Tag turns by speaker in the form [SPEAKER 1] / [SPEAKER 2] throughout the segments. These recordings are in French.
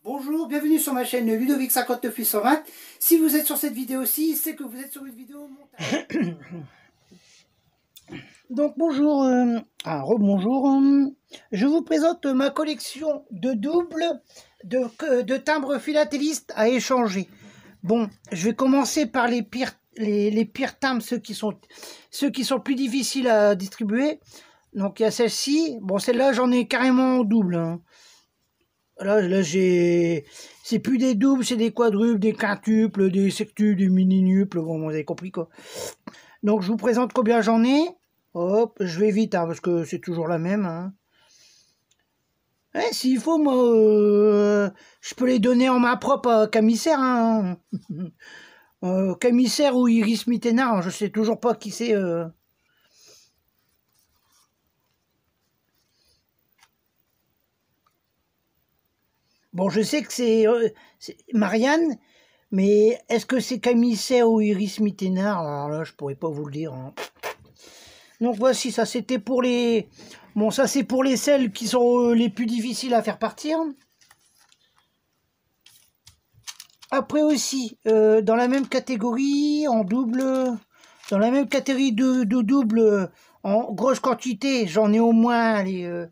[SPEAKER 1] Bonjour, bienvenue sur ma chaîne Ludovic 59820. Si vous êtes sur cette vidéo-ci, c'est que vous êtes sur une vidéo montage. Donc bonjour, rebonjour. Je vous présente ma collection de doubles de timbres philatélistes à échanger. Bon, je vais commencer par les pires timbres, ceux qui sont plus difficiles à distribuer. Donc il y a celle-ci. Bon, celle-là, j'en ai carrément en double, hein. Là c'est plus des doubles, c'est des quadruples, des quintuples, des sextuples, des mini-nuples. Bon, vous avez compris quoi. Donc, je vous présente combien j'en ai. Hop, je vais vite, hein, parce que c'est toujours la même. Hein. S'il faut, moi, je peux les donner en main propre à Camissaire. Hein. Camissaire ou Iris Mittenard, je sais toujours pas qui c'est. Bon, je sais que c'est Marianne, mais est-ce que c'est Camissaire ou Iris Mittenard? Alors là, je pourrais pas vous le dire. Hein. Donc voici, ça c'était pour les... Bon, ça c'est pour les selles qui sont les plus difficiles à faire partir. Après aussi, dans la même catégorie, en double... Dans la même catégorie de double, en grosse quantité, j'en ai au moins... Allez,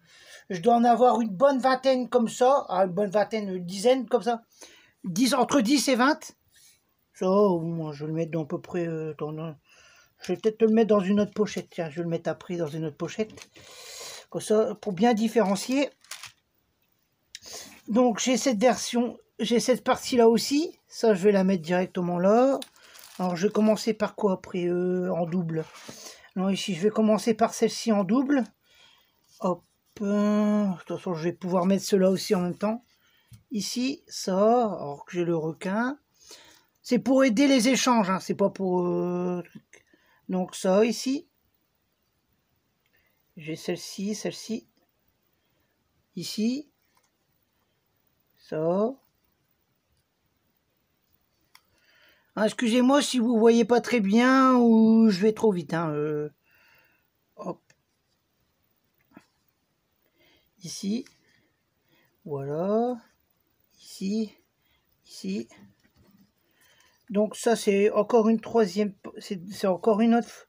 [SPEAKER 1] je dois en avoir une bonne vingtaine comme ça. Ah, une bonne vingtaine, une dizaine comme ça. Entre 10 et 20. Ça, moi, je vais le mettre dans à peu près... je vais peut-être le mettre dans une autre pochette. Tiens, je vais le mettre après dans une autre pochette. Comme ça, pour bien différencier. Donc, j'ai cette version, j'ai cette partie-là aussi. Ça, je vais la mettre directement là. Alors, je vais commencer par quoi après en double. Alors, ici, je vais commencer par celle-ci en double. Hop. De toute façon, je vais pouvoir mettre cela aussi en même temps. Ici, ça. Alors que j'ai le requin. C'est pour aider les échanges. Hein, c'est pas pour... Donc, ça, ici. J'ai celle-ci, celle-ci. Ici. Ça. Ah, excusez-moi si vous voyez pas très bien ou je vais trop vite. Hein, hop. Ici. Voilà. Ici. Ici. Donc ça, c'est encore une troisième... C'est encore une autre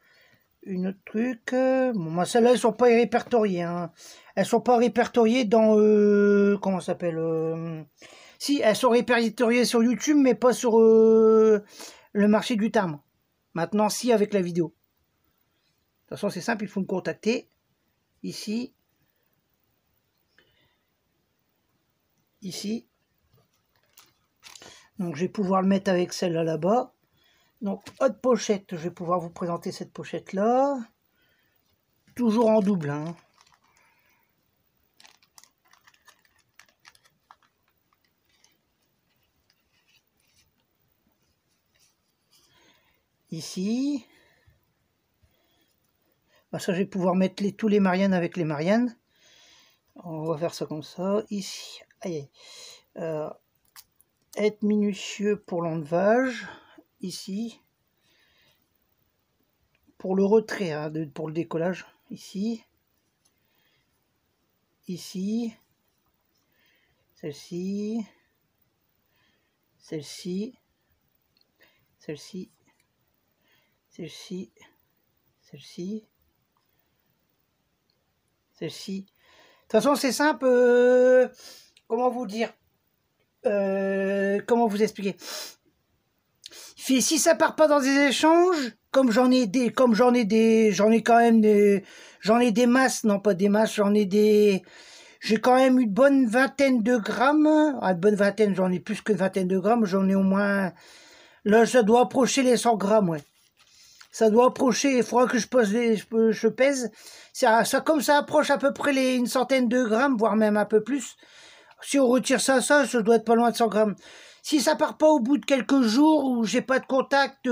[SPEAKER 1] truc. Bon, moi, celles-là, elles sont pas répertoriées. Hein. Elles sont pas répertoriées dans... comment ça s'appelle Si, elles sont répertoriées sur YouTube, mais pas sur le marché du timbre. Maintenant, si, avec la vidéo. De toute façon, c'est simple, il faut me contacter. Ici. Ici. Donc, je vais pouvoir le mettre avec celle-là là-bas. Donc, autre pochette, je vais pouvoir vous présenter cette pochette-là. Toujours en double, hein. Ici. Bah, ça, je vais pouvoir mettre tous les Mariannes avec les Mariannes. On va faire ça comme ça. Ici. Aïe. Être minutieux pour l'enlevage. Ici. Pour le retrait, hein, pour le décollage. Ici. Ici. Celle-ci. Celle-ci. Celle-ci. Celle-ci. Celle-ci. Celle-ci. De toute façon, c'est simple. Comment vous dire comment vous expliquer? Si ça part pas dans des échanges, j'en ai des masses, non pas des masses, j'ai quand même une bonne vingtaine de grammes. Ah, une bonne vingtaine, j'en ai plus que une vingtaine de grammes, j'en ai au moins, là, ça doit approcher les 100 grammes, ouais. Ça doit approcher, il faudra que je pèse. Ça, comme ça approche à peu près une centaine de grammes, voire même un peu plus. Si on retire ça doit être pas loin de 100 grammes. Si ça part pas au bout de quelques jours ou j'ai pas de contact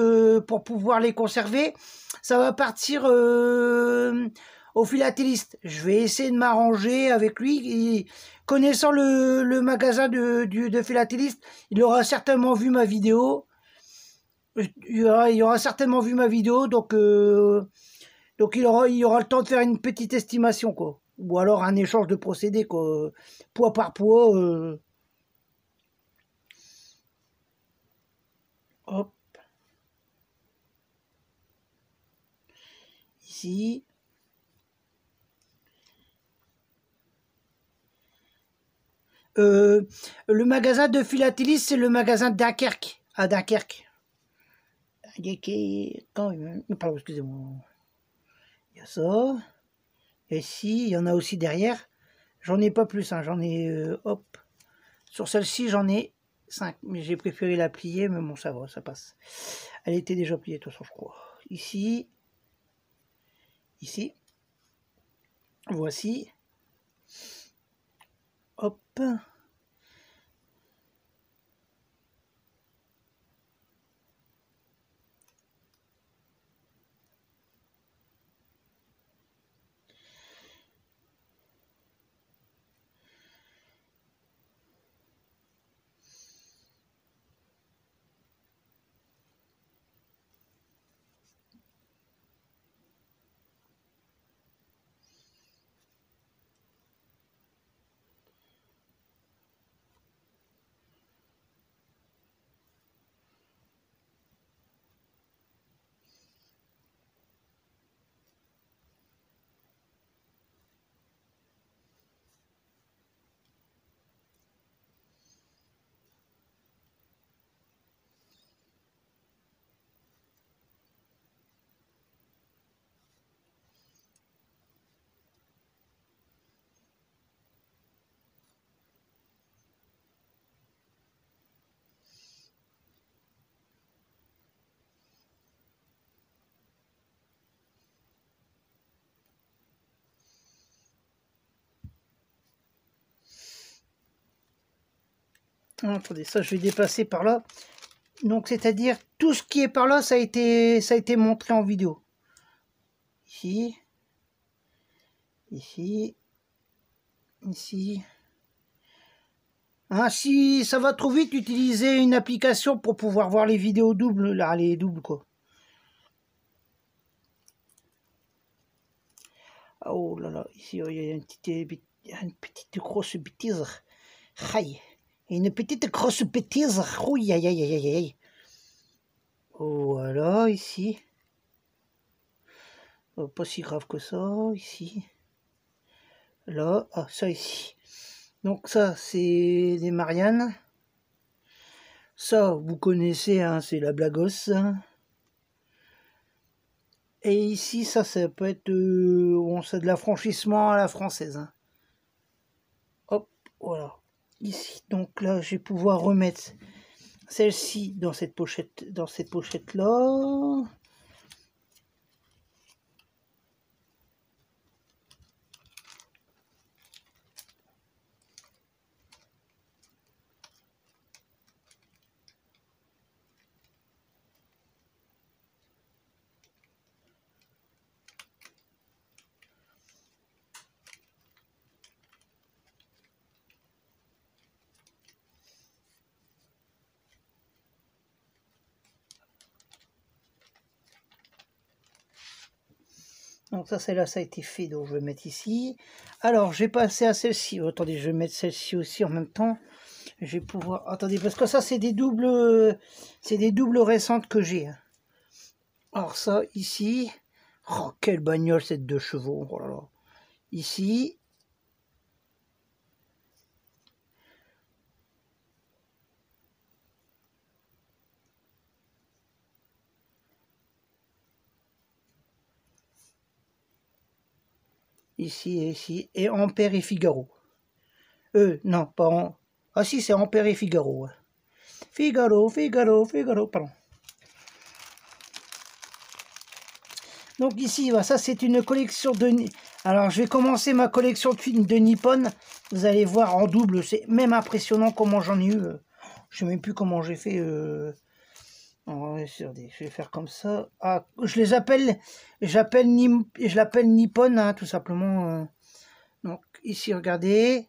[SPEAKER 1] pour pouvoir les conserver, ça va partir au philatéliste. Je vais essayer de m'arranger avec lui. Et, connaissant le magasin de philatéliste, il aura certainement vu ma vidéo. Il aura certainement vu ma vidéo, donc il aura le temps de faire une petite estimation, quoi. Ou alors un échange de procédés, quoi. Poids par poids. Hop. Ici. Le magasin de philatélie, c'est le magasin de Dunkerque, à Dunkerque. Pardon, excusez-moi. Il y a ça. Et ici, il y en a aussi derrière. J'en ai pas plus, hein. J'en ai, hop. Sur celle-ci, j'en ai 5. Mais j'ai préféré la plier, mais bon, ça va, ça passe. Elle était déjà pliée, de toute façon, je crois. Ici. Ici. Voici. Hop. Attendez, ça je vais dépasser par là. Donc c'est-à-dire tout ce qui est par là, ça a été montré en vidéo. Ici, ici, ici. Ah, si ça va trop vite, utilisez une application pour pouvoir voir les vidéos doubles, là, les doubles quoi. Oh là là, ici il y a une petite grosse bêtise. Aïe. Une petite grosse bêtise. Aïe, aïe, aïe, aïe, aïe. Voilà, ici. Oh, pas si grave que ça, ici. Là, ah, ça ici. Donc ça, c'est des Mariannes. Ça, vous connaissez, hein, c'est la Blagos. Et ici, ça peut être c'est de l'affranchissement à la française. Hein. Hop, voilà. Ici, donc là, je vais pouvoir remettre celle-ci dans cette pochette-là. Donc ça, celle-là, ça a été fait, donc je vais mettre ici. Alors, j'ai passé à celle-ci. Oh, attendez, je vais mettre celle-ci aussi en même temps. Je vais pouvoir... Attendez, parce que ça, c'est des doubles récentes que j'ai. Alors ça, ici... Oh, quelle bagnole, cette 2 chevaux. Oh là là. Ici... Ici et ici. Et Ampère et Figaro. Non, pas en... Ah si, c'est Ampère et Figaro. Ouais. Figaro, pardon. Donc ici, ça c'est une collection de... Alors je vais commencer ma collection de films de Nippon. Vous allez voir en double, c'est même impressionnant comment j'en ai eu. Je sais même plus comment j'ai fait. Je vais faire comme ça. Ah, je l'appelle Nippon, hein, tout simplement. Donc ici, regardez.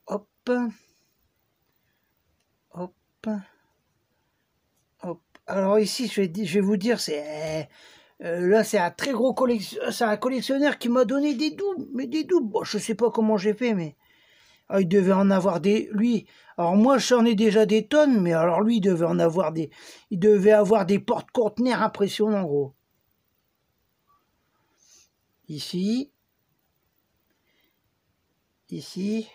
[SPEAKER 1] Hop. Hop. Hop. Alors ici, je vais vous dire, c'est... là, c'est un très gros c'est un collectionneur qui m'a donné des doubles, mais des doubles. Bon, je sais pas comment j'ai fait, mais Ah, il devait en avoir des... Lui, alors moi j'en ai déjà des tonnes, mais alors lui il devait en avoir des... Il devait avoir des porte-conteneurs impressionnants, gros. Ici. Ici.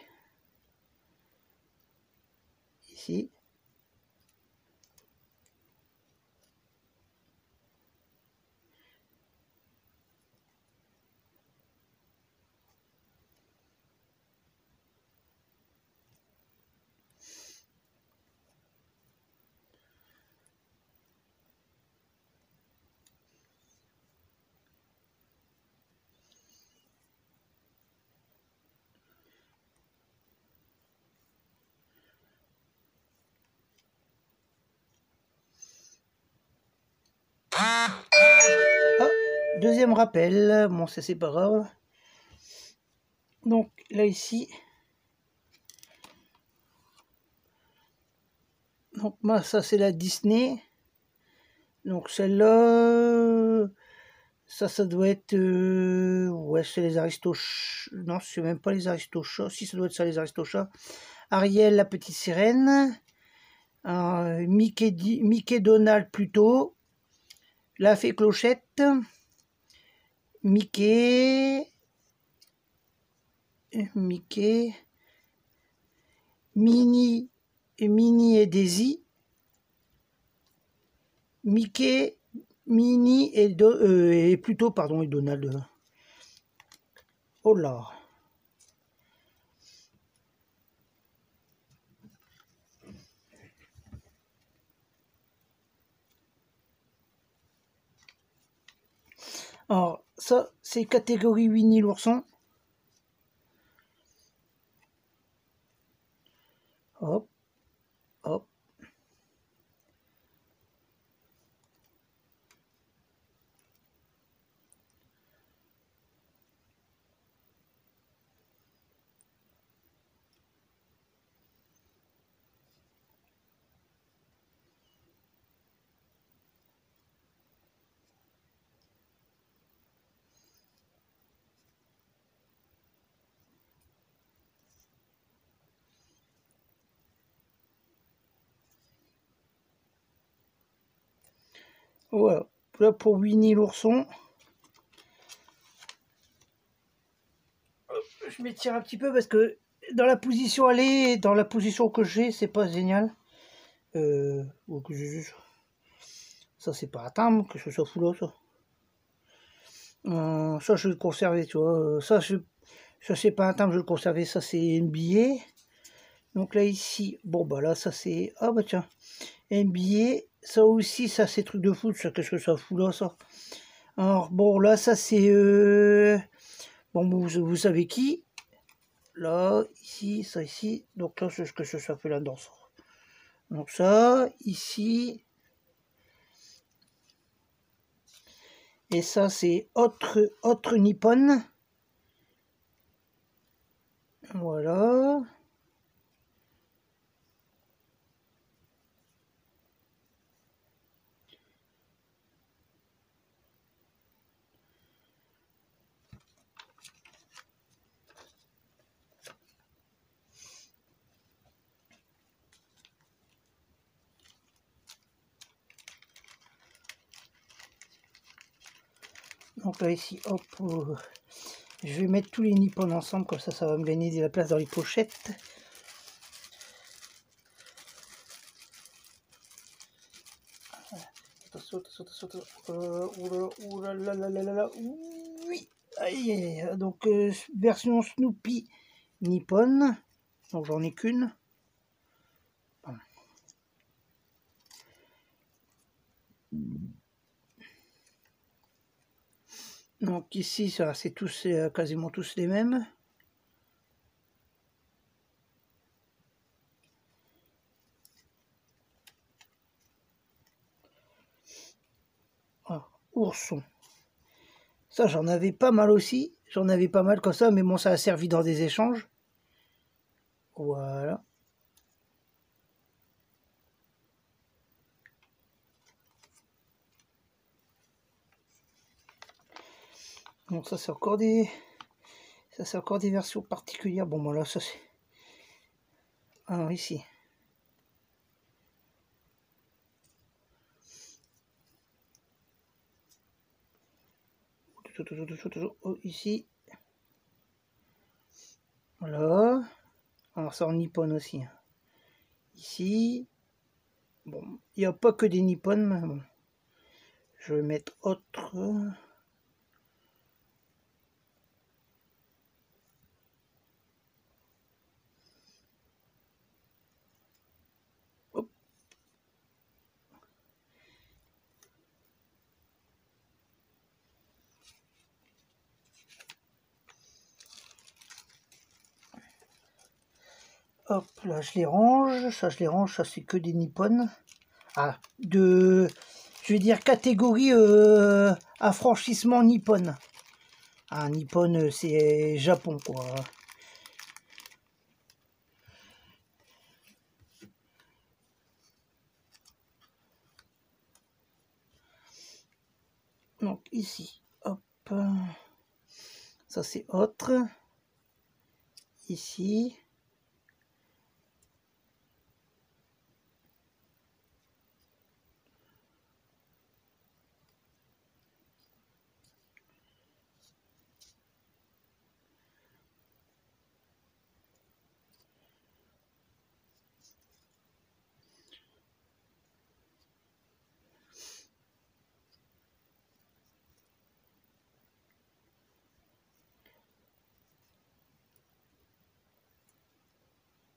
[SPEAKER 1] Ici. Ah, deuxième rappel. Bon, ça c'est pas grave. Donc là ici. Donc moi ça c'est la Disney. Donc celle-là, ça doit être, ouais c'est les Aristochats, non c'est même pas les Aristochats, si ça doit être ça les Aristochats. Ariel la petite sirène, Mickey Donald plutôt, la fée Clochette, Mickey, Minnie et Daisy, Mickey, Minnie et plutôt, pardon, et Donald. Oh là. Alors, ça, c'est catégorie Winnie l'ourson. Hop, hop. Voilà, là pour Winnie l'ourson. Je m'étire un petit peu parce que dans la position dans la position que j'ai, c'est pas génial. Ça c'est pas à atteindre que ce soit fou là, ça. Ça je vais le conserver, tu vois. Ça c'est pas un timbre, je vais le conserver. Ça c'est NBA. Donc là ici, bon bah là ça c'est, ah bah tiens, NBA. Ça aussi, ça c'est truc de foot. Ça qu'est-ce que ça fout là, ça. Alors bon là ça c'est, bon vous savez qui. Là, ici, ça ici. Donc là c'est ce que ça fait là-dedans. Donc ça, ici. Et ça c'est autre Nippon. Voilà. Donc là ici, hop, je vais mettre tous les Nippon ensemble, comme ça va me gagner de la place dans les pochettes. Attention, oui, aïe, donc version Snoopy Nippon, donc j'en ai qu'une. Donc ici, ça c'est tous quasiment tous les mêmes. Ah, ourson. Ça j'en avais pas mal aussi. J'en avais pas mal comme ça, mais bon ça a servi dans des échanges. Voilà. Donc ça c'est encore des versions particulières. Bon voilà, ça c'est Alors ici. Ici. Voilà. Alors ça en nippon aussi. Ici. Bon, il n'y a pas que des nippon, mais bon. Je vais mettre autre. Hop. Hop, là je les range. Ça je les range, ça c'est que des nippon. Ah, je vais dire catégorie affranchissement nippon. Ah, nippon c'est Japon quoi. Donc ici, hop, ça c'est autre. Ici.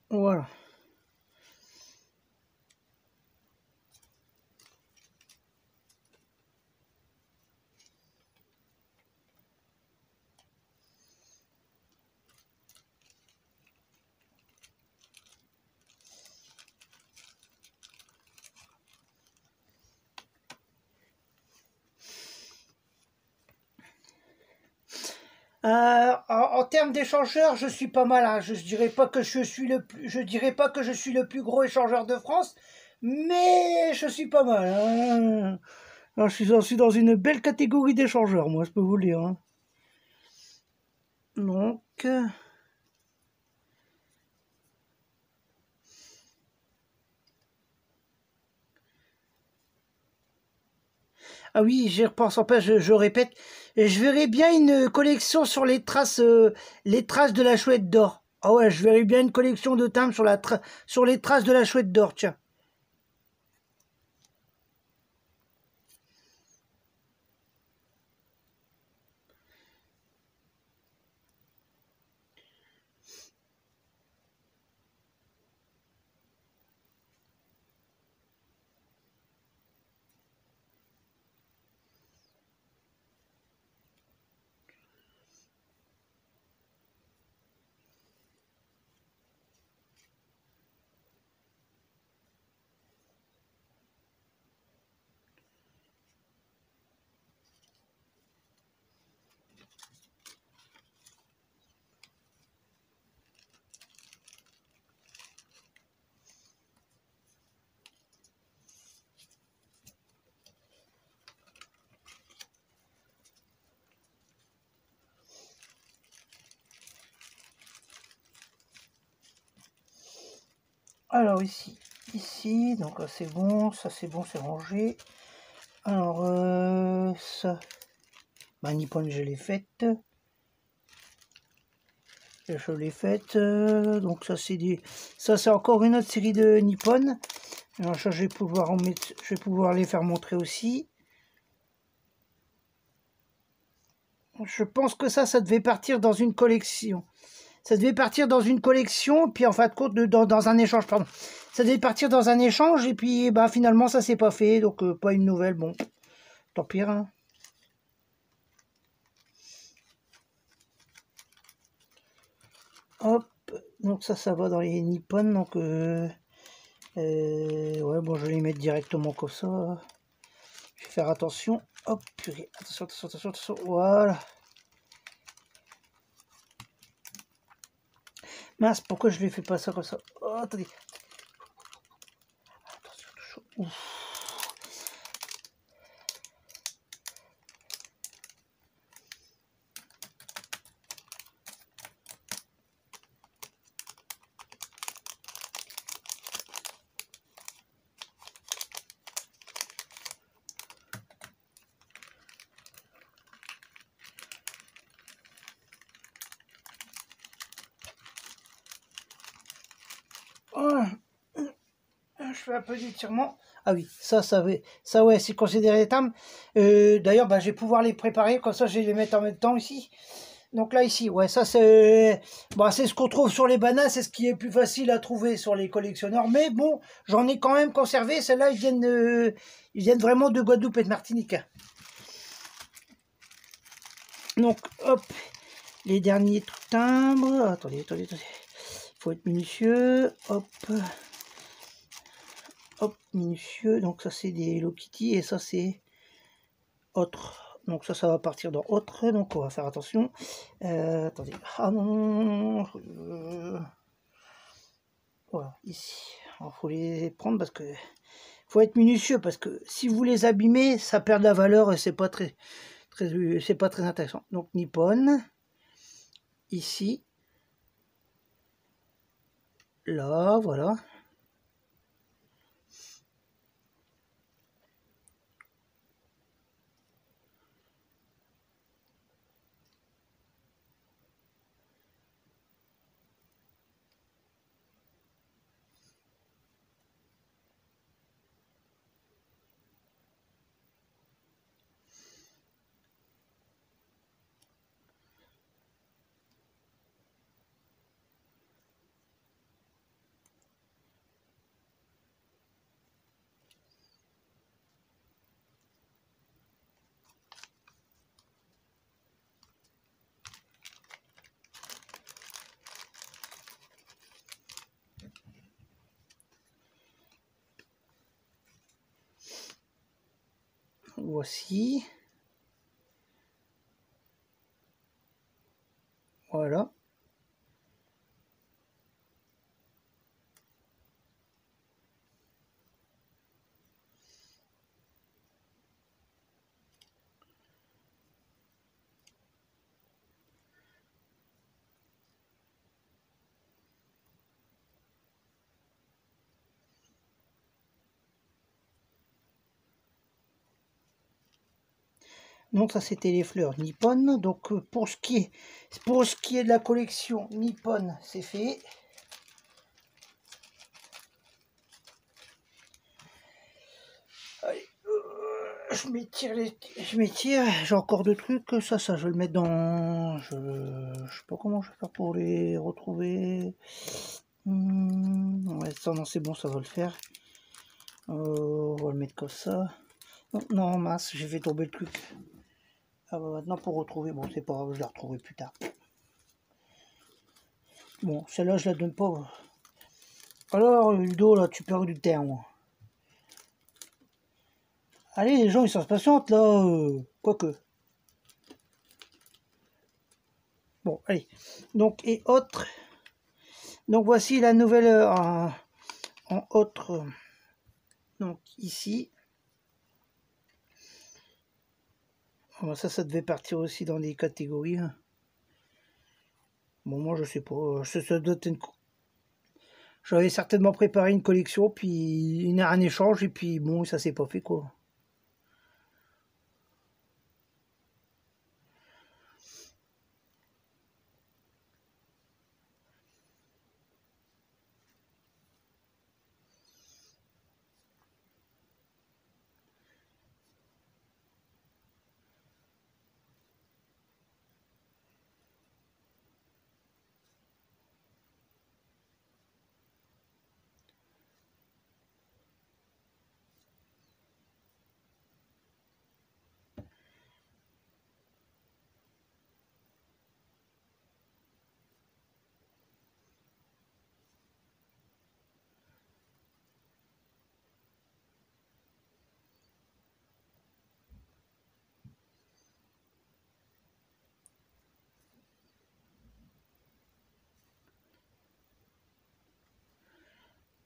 [SPEAKER 1] Voilà. En termes d'échangeurs, je suis pas mal. Hein. Je dirais pas que je dirais pas que je suis le plus gros échangeur de France, mais je suis pas mal. Hein. Alors, je suis dans une belle catégorie d'échangeurs, moi, je peux vous le dire. Hein. Donc, ah oui, j'y repense en pas. Je répète, je verrais bien une collection sur les traces de la chouette d'or. Ah ouais, je verrais bien une collection de timbres sur les traces de la chouette d'or, tiens. Alors ici, donc là c'est bon, ça c'est bon, c'est rangé. Alors ça, ma Nippon je l'ai faite. Je l'ai faite, donc ça c'est encore une autre série de Nippon. Alors ça je vais pouvoir en mettre, je vais pouvoir les faire montrer aussi. Je pense que ça devait partir dans une collection. Ça devait partir dans une collection, puis en fin de compte, dans un échange, pardon. Ça devait partir dans un échange, et puis bah, finalement ça s'est pas fait, donc pas une nouvelle, bon, tant pis. Hein. Hop, donc ça va dans les Nippon, donc ouais, bon, je vais les mettre directement comme ça. Je vais faire attention. Hop, purée. Attention, attention, attention, attention. Voilà. Mince, pourquoi je ne fais pas ça comme ça? Oh, attendez. Attention, attention. Ouf. Oh, je fais un peu d'étirement. Ah oui, ça ouais, c'est considéré tam. D'ailleurs, bah, je vais pouvoir les préparer, comme ça je vais les mettre en même temps ici. Donc là, ici, ouais, ça c'est bah, c'est ce qu'on trouve sur les bananes, c'est ce qui est plus facile à trouver sur les collectionneurs. Mais bon, j'en ai quand même conservé. Celles-là, ils viennent vraiment de Guadeloupe et de Martinique. Donc, hop, les derniers timbres. Attendez. Il faut être minutieux. Hop. Hop, minutieux. Donc ça, c'est des Hello Kitty et ça, c'est autre. Donc ça va partir dans autre. Donc on va faire attention. Attendez. Ah non. Voilà, ici. Il faut les prendre parce que faut être minutieux parce que si vous les abîmez, ça perd de la valeur et c'est pas c'est pas très intéressant. Donc Nippon, ici, là, voilà. Voici. Voilà. Donc ça c'était les fleurs Nippon. Donc pour ce qui est de la collection Nippon, c'est fait. Allez, je m'étire, j'ai encore deux trucs, ça je vais le mettre dans... Je sais pas comment je vais faire pour les retrouver. Ouais, ça non c'est bon, ça va le faire. On va le mettre comme ça. Non, mince, j'ai fait tomber le truc. Ah bah maintenant pour retrouver, bon c'est pas grave, je la retrouverai plus tard. Bon, celle-là je la donne pas. Alors Ludo, là tu perds du terme. Allez, les gens ils sont patients là, quoique. Bon, allez. Donc, et autre. Donc voici la nouvelle en autre. Donc ici. Bon, ça devait partir aussi dans des catégories. Bon, moi je sais pas. Ça doit être J'avais certainement préparé une collection, puis un échange, et puis bon, ça s'est pas fait quoi.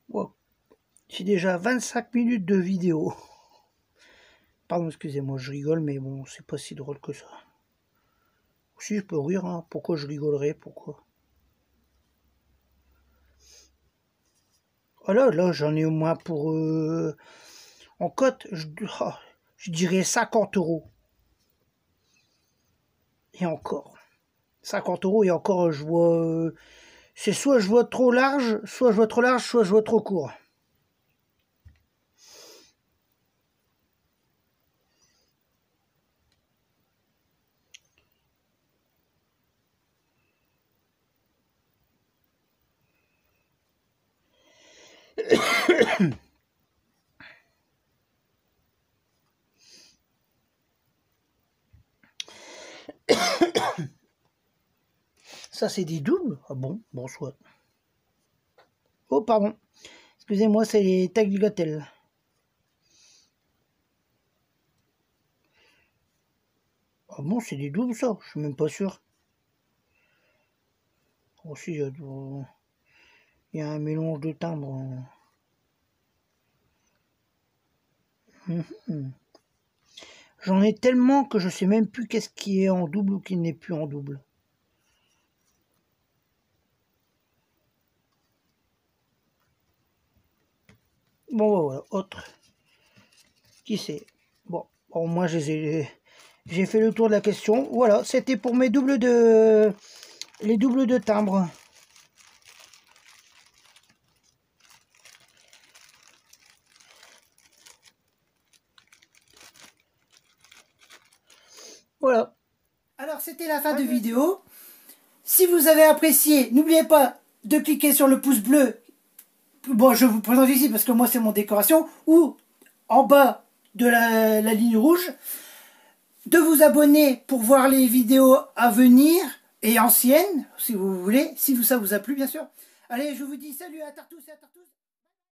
[SPEAKER 1] Wow. J'ai déjà 25 minutes de vidéo. Pardon, excusez-moi, je rigole, mais bon, c'est pas si drôle que ça. Si je peux rire, hein. Pourquoi je rigolerais, pourquoi? Oh là, j'en ai au moins pour... en cote, je dirais 50 €. Et encore. 50 € et encore, je vois C'est soit je vois trop large, soit je vois trop large, soit je vois trop court. Ça, c'est des doubles? Ah bon? Bon, soit. Oh, pardon. Excusez-moi, c'est les tags du Gatel. Ah bon, c'est des doubles, ça? Je suis même pas sûr. Aussi, il y a un mélange de timbres. J'en ai tellement que je sais même plus qu'est-ce qui est en double ou qui n'est plus en double. Bon, voilà, autre. Qui c'est? Bon, moi j'ai fait le tour de la question. Voilà, c'était pour mes doubles de... les doubles de timbre. Voilà. Alors c'était la fin de vidéo. Si vous avez apprécié, n'oubliez pas de cliquer sur le pouce bleu. Bon, je vous présente ici parce que moi c'est mon décoration. Ou en bas de la ligne rouge. De vous abonner pour voir les vidéos à venir et anciennes, si vous voulez, si ça vous a plu bien sûr. Allez, je vous dis salut à tous et à tous.